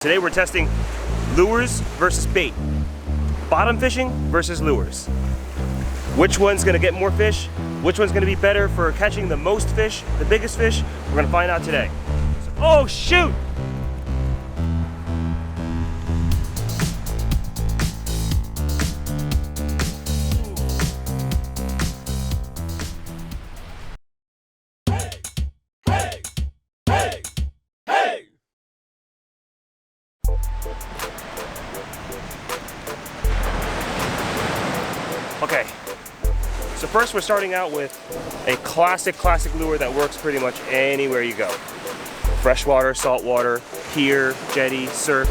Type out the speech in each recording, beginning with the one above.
Today we're testing lures versus bait. Bottom fishing versus lures. Which one's gonna get more fish? Which one's gonna be better for catching the most fish, the biggest fish? We're gonna find out today. Oh shoot! Okay, so first we're starting out with a classic lure that works pretty much anywhere you go. Freshwater, saltwater, pier, jetty, surf.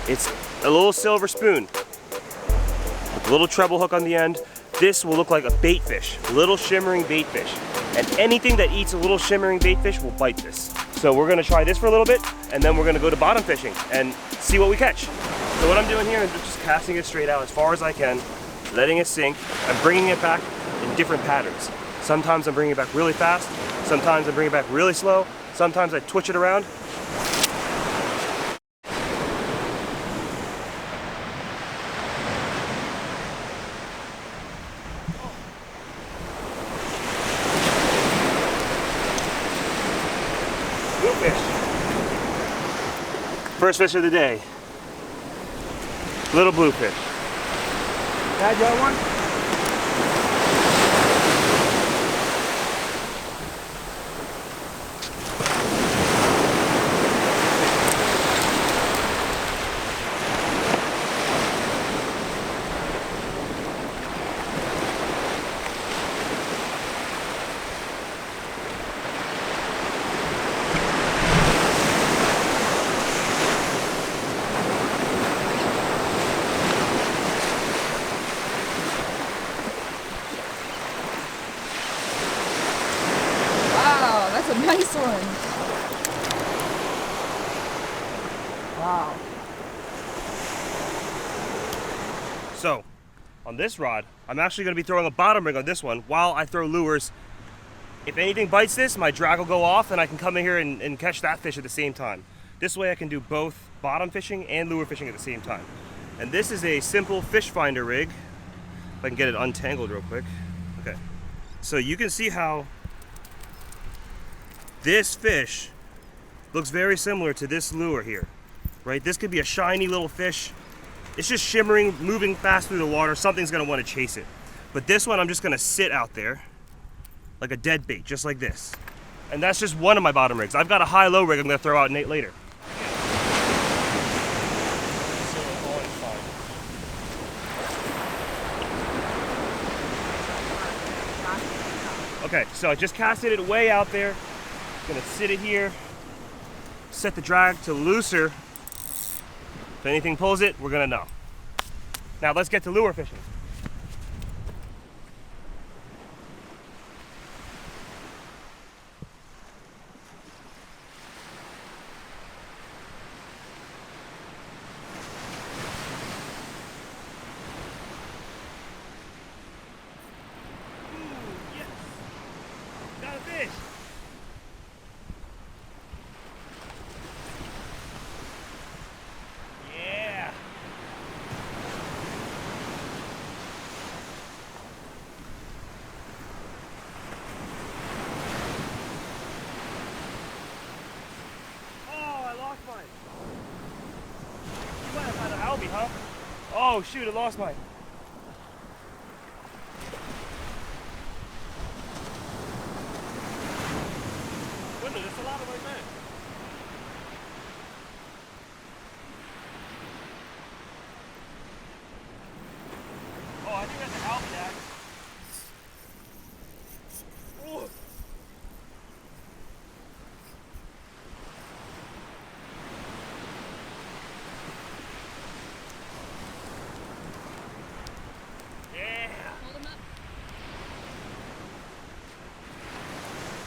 It's a little silver spoon with a little treble hook on the end. This will look like a bait fish, little shimmering bait fish. And anything that eats a little shimmering bait fish will bite this. So we're gonna try this for a little bit, and then we're gonna go to bottom fishing and see what we catch. So what I'm doing here is just casting it straight out as far as I can, letting it sink. I'm bringing it back in different patterns. Sometimes I'm bringing it back really fast. Sometimes I bring it back really slow. Sometimes I twitch it around. Blue fish. First fish of the day. Little blue fish. Dad, you want one? That's a nice one. Wow. So, on this rod, I'm actually going to be throwing a bottom rig on this one while I throw lures. If anything bites this, my drag will go off and I can come in here and catch that fish at the same time. This way I can do both bottom fishing and lure fishing at the same time. And this is a simple fish finder rig. If I can get it untangled real quick. Okay. So you can see how this fish looks very similar to this lure here, right? This could be a shiny little fish. It's just shimmering, moving fast through the water. Something's gonna wanna chase it. But this one, I'm just gonna sit out there like a dead bait, just like this. And that's just one of my bottom rigs. I've got a high-low rig I'm gonna throw out later. Okay, so I just casted it way out there. Gonna sit it here, set the drag to looser. If anything pulls it, we're gonna know. Now let's get to lure fishing. Ooh, yes! Got a fish! Huh? Oh shoot, I lost mine. Wait a minute, there's a lot of right there. Oh, I think that's an albidac. Oh.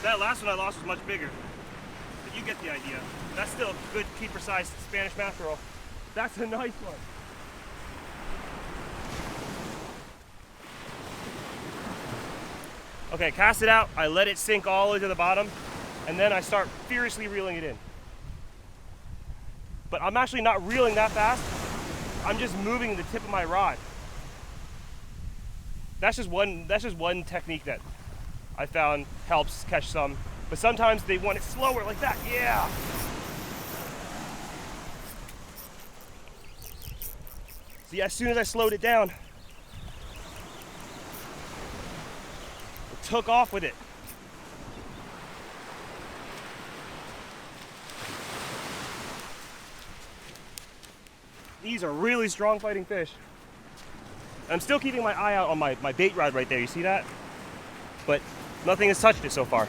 That last one I lost was much bigger, but you get the idea. That's still a good keeper-sized Spanish mackerel. That's a nice one. Okay, cast it out. I let it sink all the way to the bottom, and then I start furiously reeling it in. but I'm actually not reeling that fast. I'm just moving the tip of my rod. That's just one technique that I found helps catch some, but sometimes they want it slower like that. Yeah. See, as soon as I slowed it down, it took off with it. These are really strong fighting fish. I'm still keeping my eye out on my bait rod right there. You see that? But nothing has touched it so far.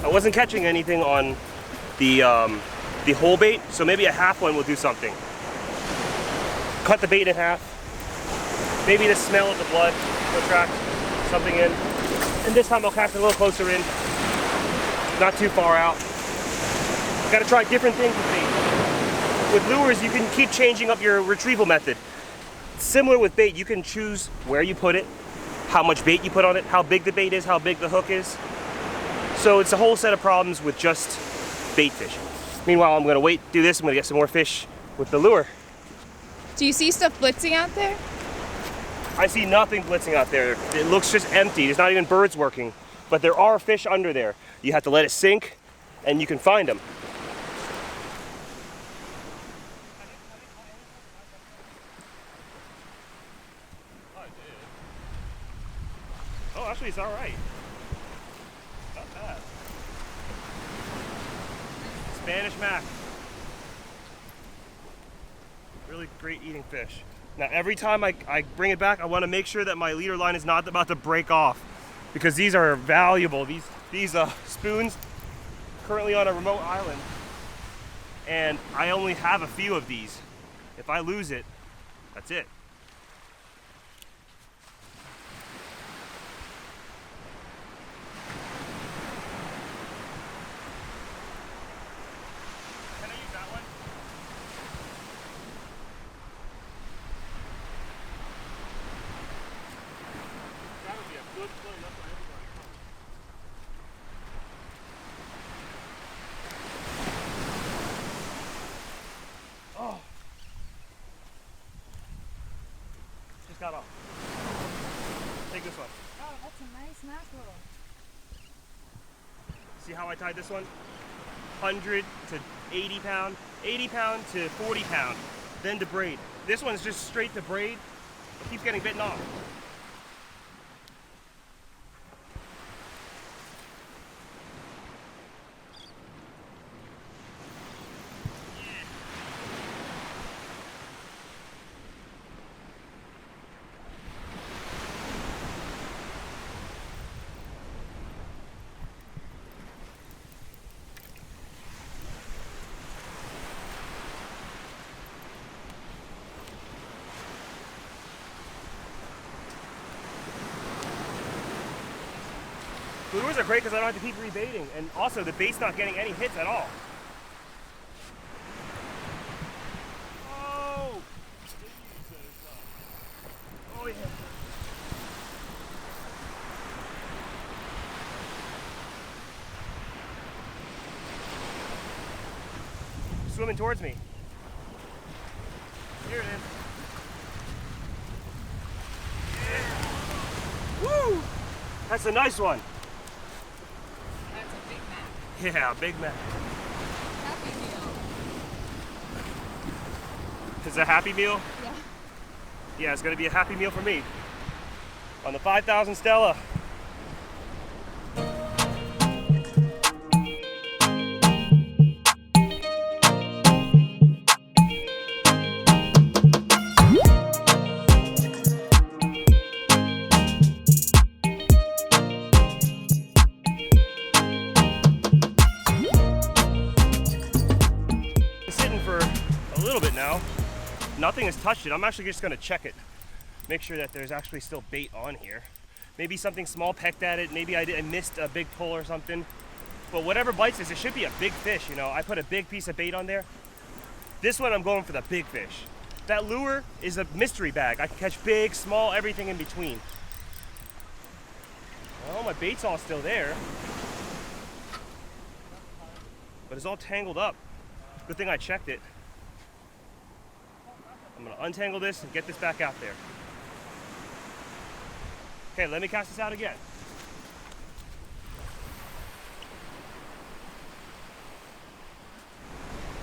I wasn't catching anything on the whole bait, so maybe a half one will do something. Cut the bait in half. Maybe the smell of the blood will attract something in. And this time I'll cast a little closer in, not too far out. Got to try different things with bait. With lures, you can keep changing up your retrieval method. Similar with bait, you can choose where you put it, how much bait you put on it, how big the bait is, how big the hook is. So it's a whole set of problems with just bait fishing. Meanwhile, I'm gonna do this, I'm gonna get some more fish with the lure. Do you see stuff blitzing out there? I see nothing blitzing out there. It looks just empty. There's not even birds working, but there are fish under there. You have to let it sink and you can find them. Oh, actually, it's all right. Not bad. Spanish mac. Really great eating fish. Now, every time I bring it back, I want to make sure that my leader line is not about to break off, because these are valuable. These spoons, currently on a remote island, and I only have a few of these. If I lose it, that's it. Oh, just got off. Take this one. Oh, that's a nice mackerel. See how I tied this one? 100 to 80 pound, 80 pound to 40 pound, then to braid. This one's just straight to braid. It keeps getting bitten off. Lures are great because I don't have to keep rebaiting, and also the bait's not getting any hits at all. Oh! Oh yeah. Swimming towards me. Here it is. Yeah. Woo! That's a nice one. Yeah, Big Mac. Happy Meal. Is it a Happy Meal? Yeah. Yeah, it's gonna be a Happy Meal for me. On the 5,000 Stella. Sitting for a little bit now. Nothing has touched it. I'm actually just gonna check it. Make sure that there's actually still bait on here. Maybe something small pecked at it. Maybe I missed a big pull or something. But whatever bites this, it should be a big fish, you know. I put a big piece of bait on there. This one I'm going for the big fish. That lure is a mystery bag. I can catch big, small, everything in between. Well, my bait's all still there. But it's all tangled up. Good thing I checked it. I'm gonna untangle this and get this back out there. Okay, let me cast this out again.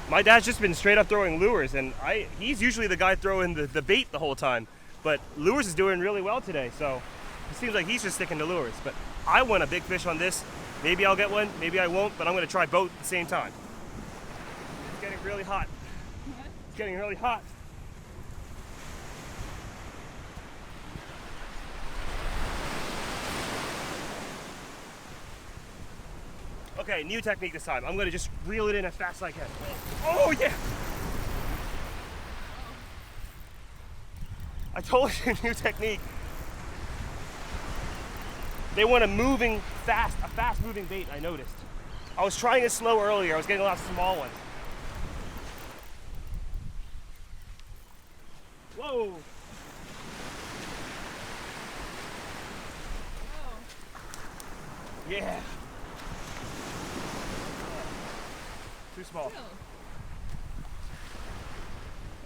My dad's just been straight up throwing lures, and he's usually the guy throwing the bait the whole time. But lures is doing really well today, so it seems like he's just sticking to lures. But I want a big fish on this. Maybe I'll get one, maybe I won't, but I'm gonna try both at the same time. It's getting really hot. It's getting really hot. Okay, new technique this time. I'm gonna just reel it in as fast as I can. Oh yeah! I told you, new technique. They want a fast moving bait, I noticed. I was trying it slow earlier. I was getting a lot of small ones. Whoa! Yeah. Too small.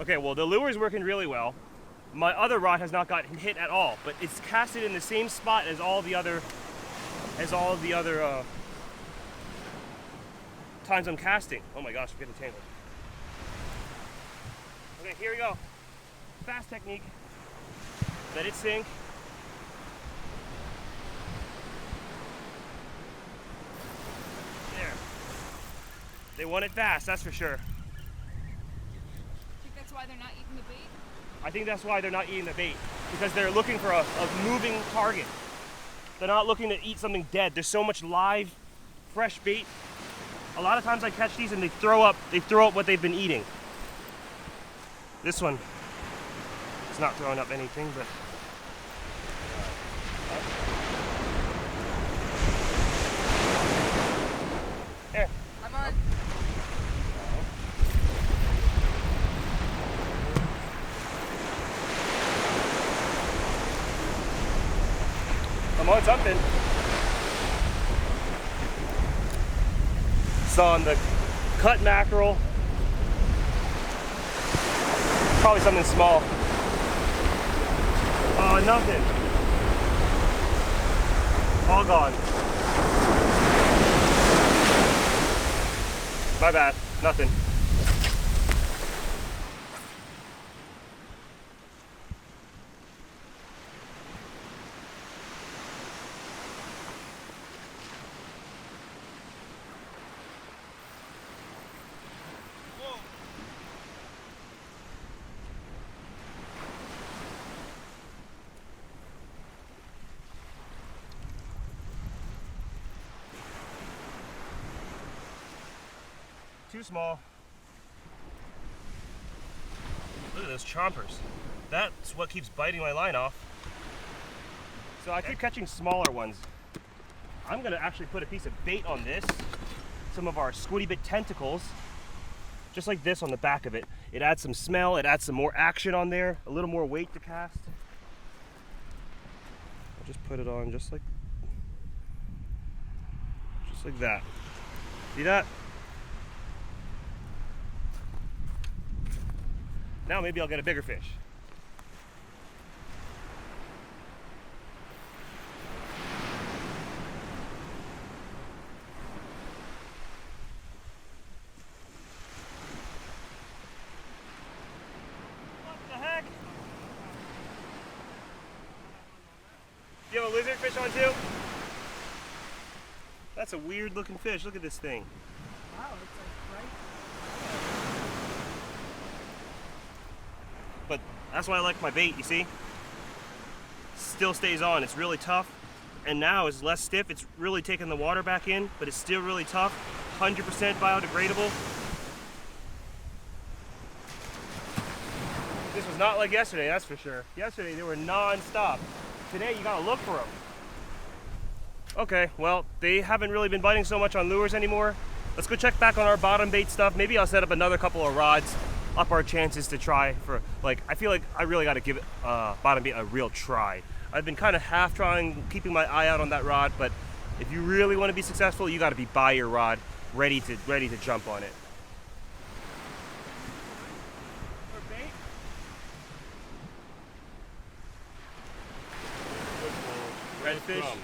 Okay, well the lure is working really well. My other rod has not gotten hit at all, but it's casted in the same spot as all the other times I'm casting. Oh my gosh, I'm getting tangled. Okay, here we go. Fast technique. Let it sink. There. They want it fast, that's for sure. Think that's why they're not eating the bait? I think that's why they're not eating the bait, because they're looking for a moving target. They're not looking to eat something dead. There's so much live, fresh bait. A lot of times I catch these and they throw up what they've been eating. This one is not throwing up anything, but there. I'm on. I'm on something. It's on the cut mackerel. Probably something small. Oh, nothing. All gone. My bad. Nothing. Too small. Look at those chompers. That's what keeps biting my line off. So I keep catching smaller ones. I'm gonna actually put a piece of bait on this. Some of our Squidy Bit tentacles. Just like this on the back of it. It adds some smell, it adds some more action on there, a little more weight to cast. I'll just put it on just like that. See that? Now maybe I'll get a bigger fish. That's a weird looking fish. Look at this thing. Wow, it's like bright. But that's why I like my bait, you see? Still stays on, it's really tough. And now it's less stiff, it's really taking the water back in, but it's still really tough. 100% biodegradable. This was not like yesterday, that's for sure. Yesterday they were non-stop. Today you gotta look for them. Okay, well, they haven't really been biting so much on lures anymore. Let's go check back on our bottom bait stuff. Maybe I'll set up another couple of rods, up our chances to try for, like, I feel like I really gotta give bottom bait a real try. I've been kind of half trying, keeping my eye out on that rod, but if you really want to be successful, you gotta be by your rod, ready to jump on it. Redfish?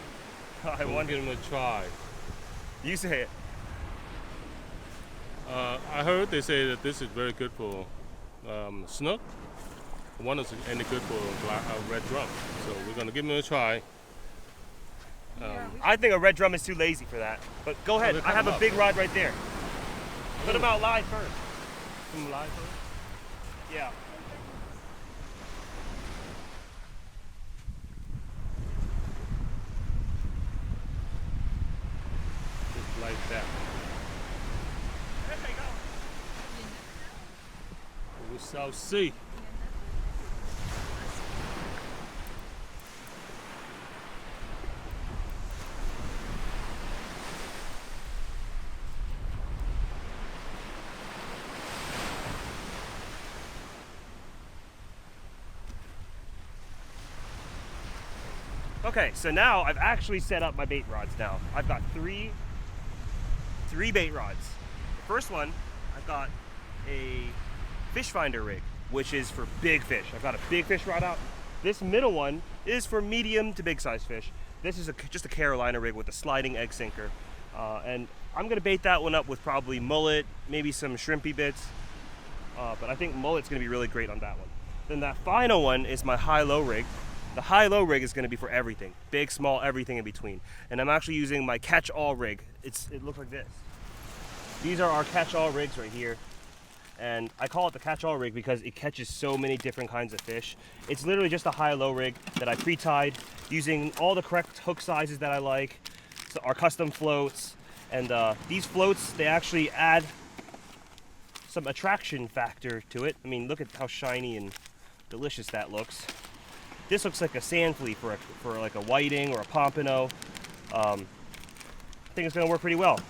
I want to give them a try. You say it. I heard they say that this is very good for snook. One is any good for red drum. So we're going to give them a try. I think a red drum is too lazy for that. But go ahead. I have a big rod right there. Put them out live first. Put them live first? Yeah. Just like that. There they go. We shall see. Okay, so now I've actually set up my bait rods now. I've got three bait rods. The first one, I've got a fish finder rig, which is for big fish. I've got a big fish rod out. This middle one is for medium to big size fish. This is just a Carolina rig with a sliding egg sinker. And I'm gonna bait that one up with probably mullet, maybe some shrimpy bits. But I think mullet's gonna be really great on that one. Then that final one is my high-low rig. The high-low rig is going to be for everything, big, small, everything in between. And I'm actually using my catch-all rig. It looks like this. These are our catch-all rigs right here. And I call it the catch-all rig because it catches so many different kinds of fish. It's literally just a high-low rig that I pre-tied using all the correct hook sizes that I like. So our custom floats. And these floats, they actually add some attraction factor to it. I mean, look at how shiny and delicious that looks. This looks like a sand flea for like a whiting or a pompano. I think it's gonna work pretty well.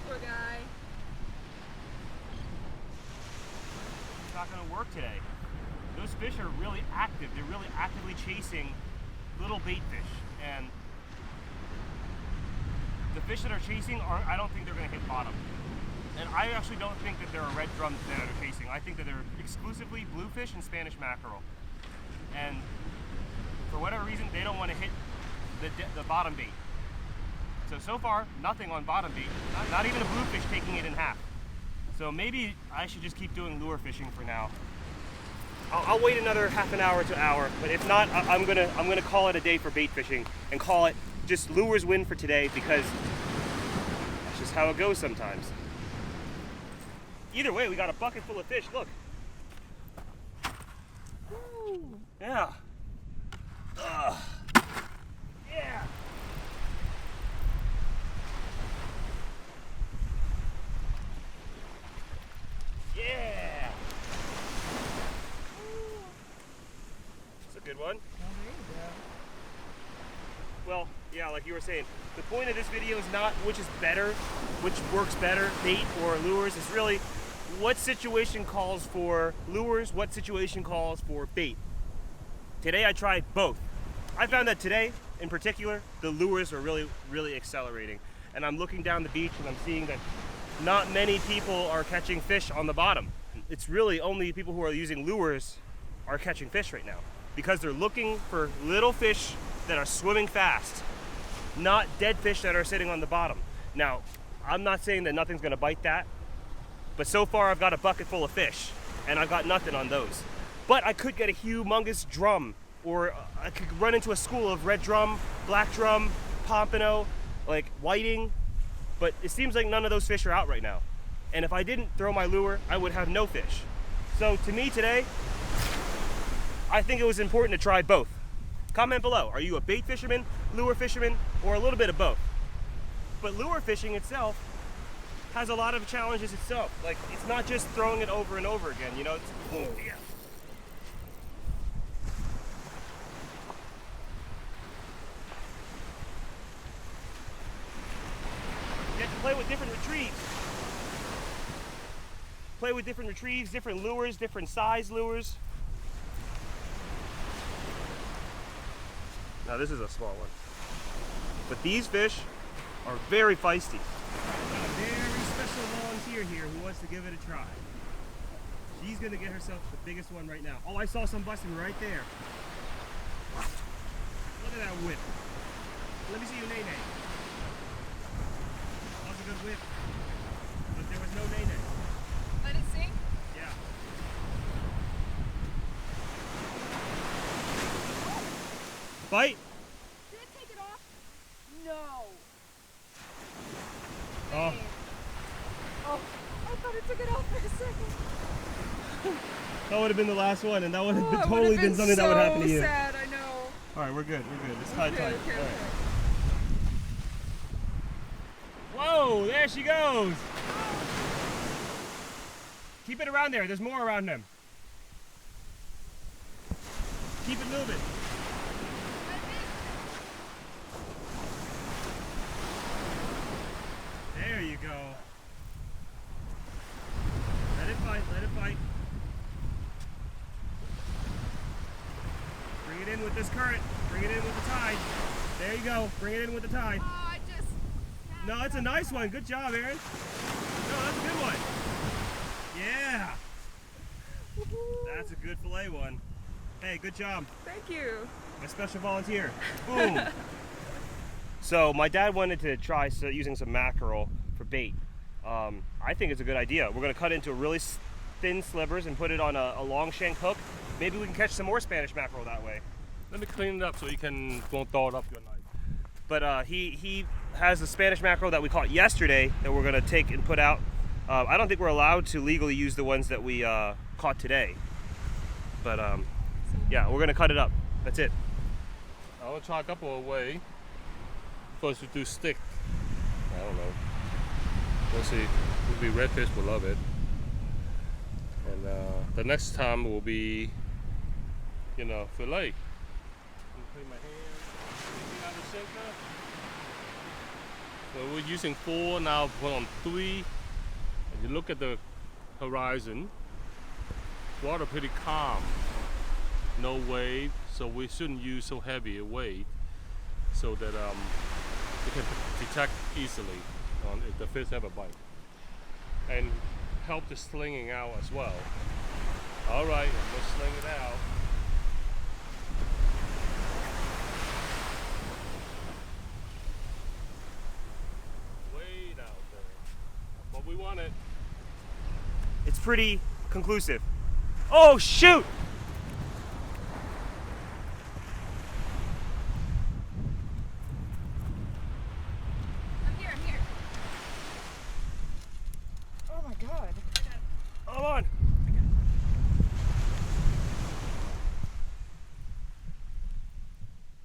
Poor guy. It's not gonna work today. Those fish are really active. They're really actively chasing little bait fish. And the fish that are chasing I don't think they're gonna hit bottom. And I actually don't think that they're a red drum that are chasing. I think that they're exclusively bluefish and Spanish mackerel. And for whatever reason, they don't want to hit the bottom bait. So far, nothing on bottom bait. Not even a bluefish taking it in half. So maybe I should just keep doing lure fishing for now. I'll wait another half an hour to an hour, but if not, I'm gonna call it a day for bait fishing and call it just lures win for today because that's just how it goes sometimes. Either way, we got a bucket full of fish. Look. Woo. Yeah. Ugh. Yeah. Yeah. That's a good one. Well, yeah, like you were saying, the point of this video is not which is better, which works better, bait or lures. It's really what situation calls for lures, what situation calls for bait. Today I tried both. I found that today, in particular, the lures are really accelerating. And I'm looking down the beach and I'm seeing that not many people are catching fish on the bottom. it's really only people who are using lures are catching fish right now, because they're looking for little fish that are swimming fast, not dead fish that are sitting on the bottom. Now, I'm not saying that nothing's gonna bite that, but so far I've got a bucket full of fish and I've got nothing on those. But I could get a humongous drum, or I could run into a school of red drum, black drum, pompano, like whiting, but it seems like none of those fish are out right now. And if I didn't throw my lure, I would have no fish. So to me today, I think it was important to try both. Comment below, are you a bait fisherman, lure fisherman, or a little bit of both? But lure fishing itself has a lot of challenges itself. Like, it's not just throwing it over and over again, you know? It's, oh, yeah. You have to play with different retrieves. Play with different retrieves, different lures, different size lures. Now this is a small one. But these fish are very feisty. I've got a very special volunteer here who wants to give it a try. She's gonna get herself the biggest one right now. Oh, I saw some busting right there. Look at that whip. Let me see your nay-nay. That was a good whip. But there was no nay-nay. Let it sink. Yeah. Bite? Did it take it off? No. Oh. Dang. Oh, I thought it took it off for a second. That would have been the last one, and that would have Oh, been it totally would've been something that would happen to you. So sad, I know. All right, we're good. We're good. It's tight, Okay, tight. okay, All okay. right. Whoa! There she goes. Keep it around there. There's more around them. Keep it moving. There you go. Let it fight. Let it fight. Bring it in with this current. Bring it in with the tide. There you go. Bring it in with the tide. Oh, I just. No, that's a nice one. Good job, Erin. No, that's a good one. Yeah. That's a good fillet one. Hey, good job. Thank you. My special volunteer. Boom. So my dad wanted to try using some mackerel for bait. I think it's a good idea. We're going to cut into really thin slivers and put it on a long shank hook. Maybe we can catch some more Spanish mackerel that way. Let me clean it up so you won't thaw it up your knife. But he has a Spanish mackerel that we caught yesterday that we're going to take and put out. I don't think we're allowed to legally use the ones that we caught today. But yeah, we're going to cut it up. That's it. I will try a couple of ways. First we do stick. I don't know. We'll see. Maybe redfish will love it. And the next time will be, you know, fillet. Clean my hands. Anything out of the sinker? So we're using 4 now. Put on 3. And you look at the horizon. Water pretty calm. No wave, so we shouldn't use so heavy a weight, so that we can detect easily if the fish have a bite, and help the slinging out as well. All right, I'm gonna sling it out. Way out there, but we want it. It's pretty conclusive. Oh, shoot! I'm here, I'm here. Oh my god. Hold on.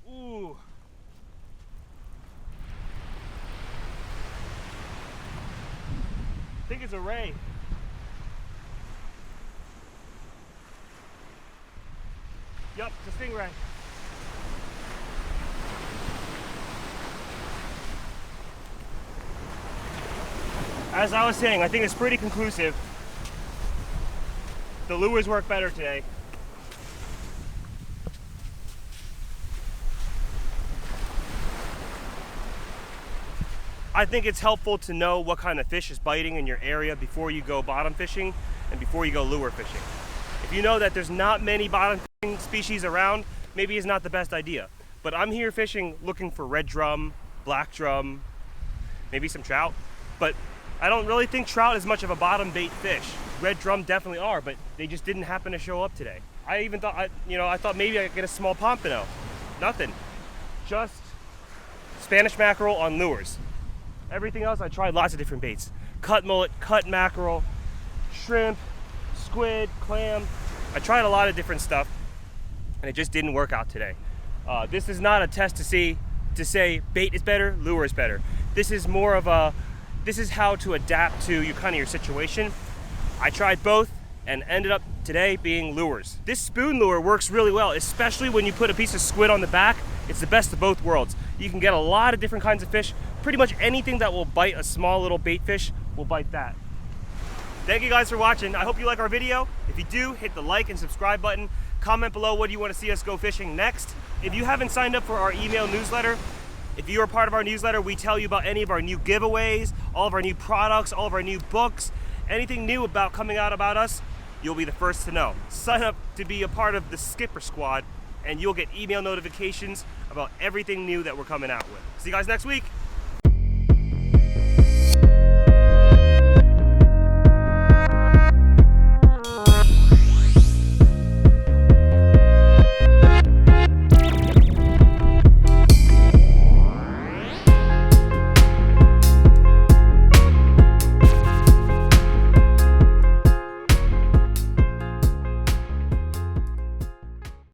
Ooh. I think it's a ray. Yup, it's a stingray. As I was saying, I think it's pretty conclusive. The lures work better today. I think it's helpful to know what kind of fish is biting in your area before you go bottom fishing, and before you go lure fishing. If you know that there's not many bottom fishing species around, maybe it's not the best idea. But I'm here fishing looking for red drum, black drum, maybe some trout. But I don't really think trout is much of a bottom bait fish. Red drum definitely are, but they just didn't happen to show up today. I even thought, I thought maybe I could get a small pompano. Nothing. Just Spanish mackerel on lures. Everything else, I tried lots of different baits. Cut mullet, cut mackerel, shrimp, squid, clam. I tried a lot of different stuff, and it just didn't work out today. This is not a test to say bait is better, lure is better. This is more of a, this is how to adapt to your situation. I tried both and ended up today being lures. This spoon lure works really well, especially when you put a piece of squid on the back. It's the best of both worlds. You can get a lot of different kinds of fish. Pretty much anything that will bite a small little bait fish will bite that. Thank you guys for watching. I hope you like our video. If you do, hit the like and subscribe button. Comment below what you want to see us go fishing next. If you haven't signed up for our email newsletter, if you are part of our newsletter, we tell you about any of our new giveaways, all of our new products, all of our new books, anything new coming out about us, you'll be the first to know. Sign up to be a part of the Skipper Squad, and you'll get email notifications about everything new that we're coming out with. See you guys next week.